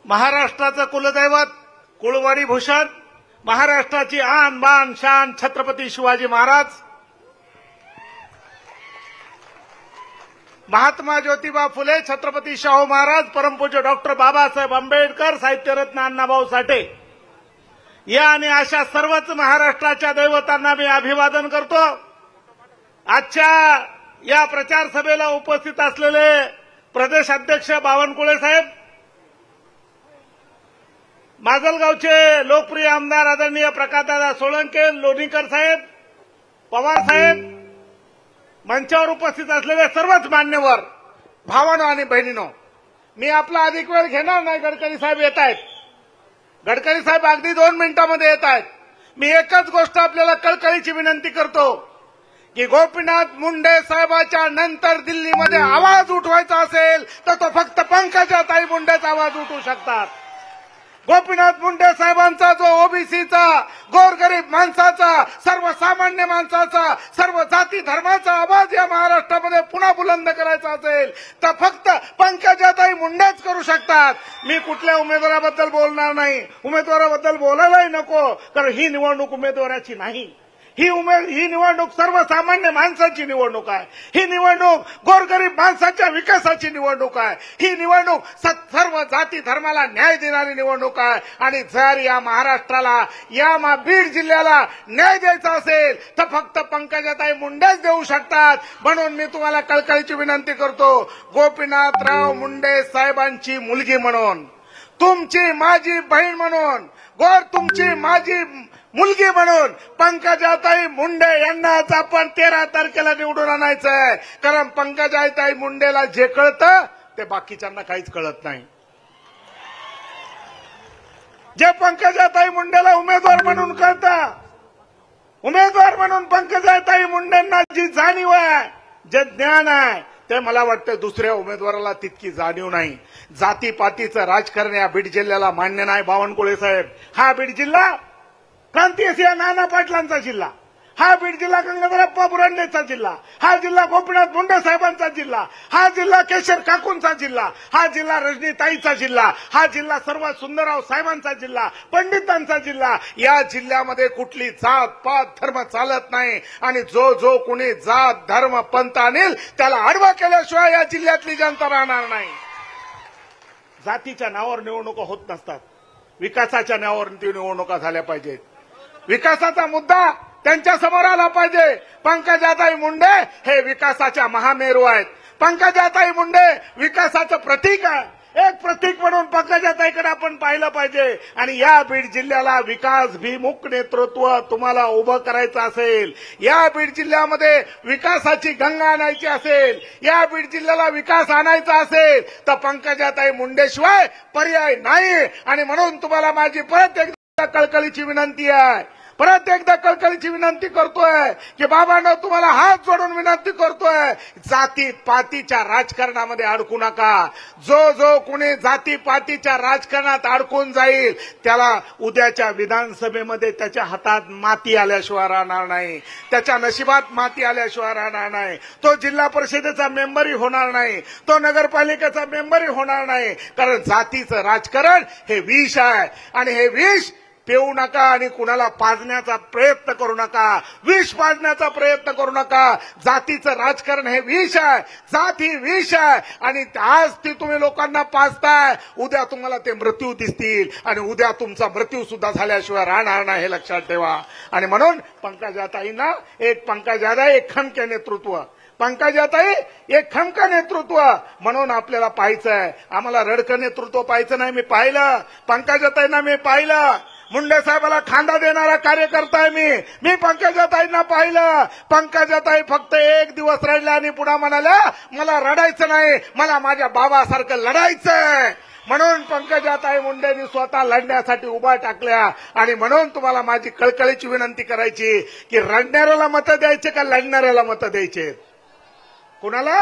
महाराष्ट्राचं कुलदैवत कुळवाडी भूषण, महाराष्ट्राची आन बान शान छत्रपती शिवाजी महाराज, महात्मा ज्योतिबा फुले, छत्रपती शाहू महाराज, परमपूज्य डॉक्टर बाबासाहेब आंबेडकर, साहित्यरत्न अण्णाभाऊ साठे या आणि अशा सर्वच महाराष्ट्राच्या दैवतांना मी अभिवादन करतो। आजच्या या प्रचार सभेला उपस्थित असलेले प्रदेश अध्यक्ष बावनकुळे साहेब, माजलगावचे लोकप्रिय आमदार आदरणीय प्रकाशदादा सोळंके, लोणीकर साहेब, पवार साहेब, मंचावर उपस्थित असलेले सर्वच मान्यवर भावांनो आणि बहिणींनो, मी आपला अधिक वेळ घेणार नाही। गडकरी साहेब येत आहेत, गडकरी साहेब अगदी 2 मिनिटांमध्ये येत आहेत। मी एकच गोष्ट आपल्याला कळकळीची विनंती करतो की गोपीनाथ मुंडे साहेबांच्या नंतर दिल्लीमध्ये आवाज उठवायचा असेल तर तो फक्त पंकजाताई मुंडेच आवाज उठवू शकतात। गोपीनाथ मुंडे साहेबांचा जो ओबीसीचा, गोरगरीब माणसाचा, सर्वसामान्य माणसाचा, सर्व जाती धर्माचा आवाज या महाराष्ट्रामध्ये पुन्हा बुलंद करायचा असेल तर फक्त पंकजाताई मुंडेच करू शकतात। मी कुठल्या उमेदवाराबद्दल बोलणार नाही, उमेदवाराबद्दल बोलायलाही नको, कारण ही निवडणूक उमेदवाराची नाही। ही निवडणूक सर्वसामान्य माणसाची निवडणूक आहे। ही निवडणूक गोरगरीब माणसाच्या विकासाची निवडणूक आहे। ही निवडणूक सर्व जाती धर्माला न्याय देणारी निवडणूक आहे। आणि जर या महाराष्ट्राला, या बीड जिल्ह्याला न्याय द्यायचा असेल तर फक्त पंकजाताई मुंडेच देऊ शकतात। म्हणून मी तुम्हाला कळकळीची विनंती करतो, गोपीनाथराव मुंडे साहेबांची मुलगी म्हणून, तुमची माझी बहीण म्हणून, तुमची माझी मुलगी म्हणून पंकजाताई मुंडे यांनाच आपण 13 तारखेला निवडून आणायचं आहे। कारण पंकजाताई मुंडेला जे कळतं ते बाकीच्यांना काहीच कळत नाही। जे पंकजाताई मुंडेला उमेदवार म्हणून कळतं, उमेदवार म्हणून पंकजाताई मुंडेंना जी जाणीव आहे, जे ज्ञान आहे, ते मला वाटतं दुसऱ्या उमेदवाराला तितकी जाणीव नाही। जातीपातीचं राजकारण या बीड जिल्ह्याला मान्य नाही। बावनकुळे साहेब, हा बीड जिल्हा क्रांतिसिंह नाना पाटलांचा जिल्हा, हा बीड जिल्हा गंगाधरप्पा बुरांडेचा जिल्हा, हा जिल्हा गोपीनाथ मुंडे साहेबांचा जिल्हा, हा जिल्हा केशर काकूंचा जिल्हा, हा जिल्हा रजनीताईचा जिल्हा, हा जिल्हा सर्व सुंदरराव साहेबांचा जिल्हा, पंडितांचा जिल्हा। या जिल्ह्यामध्ये कुठली जात पात धर्म चालत नाही आणि जो कोणी जात धर्म पंथ आणेल त्याला आडवा केल्याशिवाय या जिल्ह्यातली जनता राहणार नाही। जातीच्या नावावर निवडणुका होत नसतात, विकासाच्या नावावर निवडणुका झाल्या पाहिजेत। विकासाचा मुद्दा त्यांच्या समोर आला पाहिजे। पंकजाताई मुंडे हे विकासाच्या महामेरू आहेत। पंकजाताई मुंडे विकासाचं प्रतीक आहे। एक प्रतीक म्हणून पंकजाताईकडे आपण पाहिलं पाहिजे। आणि या बीड जिल्ह्याला विकासभिमुख नेतृत्व तुम्हाला उभं करायचं असेल, या बीड जिल्ह्यामध्ये विकासाची गंगा आणायची असेल, या बीड जिल्ह्याला विकास आणायचा असेल तर पंकजाताई मुंडेशिवाय पर्याय नाही। आणि म्हणून तुम्हाला माझी परत एकदा कळकळीची विनंती आहे, परत एकदा कळकळीची विनंती करतोय की बाबांनो, तुम्हाला हात जोडून विनंती करतोय, जातीपातीच्या राजकारणामध्ये अडकू नका। जो कुणी जातीपातीच्या राजकारणात अडकून जाईल त्याला उद्याच्या विधानसभेमध्ये त्याच्या हातात माती आल्याशिवाय राहणार नाही, त्याच्या नशिबात माती आल्याशिवाय राहणार नाही। तो जिल्हा परिषदेचा मेंबरही होणार नाही, तो नगरपालिकेचा मेंबरही होणार नाही। कारण जातीचं राजकारण हे विष आहे आणि हे विष पिऊ नका आणि कुणाला पाजण्याचा प्रयत्न करू नका, विष पाजण्याचा प्रयत्न करू नका। जातीचं राजकारण हे विष आहे, जात ही विष आहे आणि आज ती तुम्ही लोकांना पाजताय, उद्या तुम्हाला ते मृत्यू दिसतील आणि उद्या तुमचा मृत्यू सुद्धा झाल्याशिवाय राहणार नाही, हे लक्षात ठेवा। आणि म्हणून पंकजाताईंना पंकजाताई एक खमके नेतृत्व, पंकजाताई एक खमका नेतृत्व म्हणून आपल्याला पाहायचंय। आम्हाला रडकं नेतृत्व पाहायचं नाही। मी पाहिलं पंकजाताईंना, मी पाहिलं मुंडे साहेबाला खांदा देणारा कार्यकर्ता आहे मी पंकजाताईंना पाहिलं। पंकजाताई फक्त एक दिवस रडल्या आणि पुन्हा म्हणाल्या मला रडायचं नाही, मला माझ्या बाबासारखं लढायचंय। म्हणून पंकजाताई मुंडेंनी स्वतः लढण्यासाठी उभा टाकल्या। आणि म्हणून तुम्हाला माझी कळकळीची विनंती करायची की रडणाऱ्याला मतं द्यायचे का लढणाऱ्याला मतं द्यायचे? कुणाला?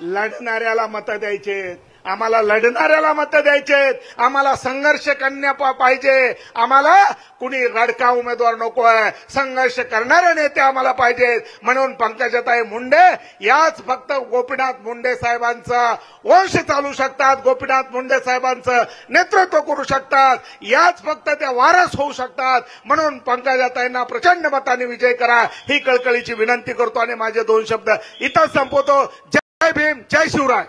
लढणाऱ्याला मतं द्यायचे। आम्हाला लढणाऱ्याला मतं द्यायचेत, आम्हाला संघर्ष करण्या पाहिजे, आम्हाला कुणी रडका उमेदवार नकोय, संघर्ष करणारे नेते आम्हाला पाहिजेत. म्हणून पंकजाताई मुंडे याच फक्त गोपीनाथ मुंडे साहेबांचा वंश चालू शकतात, गोपीनाथ मुंडे साहेबांचं नेतृत्व करू शकतात, याच फक्त त्या वारस होऊ शकतात. म्हणून पंकजाताईंना प्रचंड मताने विजय करा ही कळकळीची विनंती करतो आणि माझे 2 शब्द इथं संपवतो. जय भीम, जय शिवराय.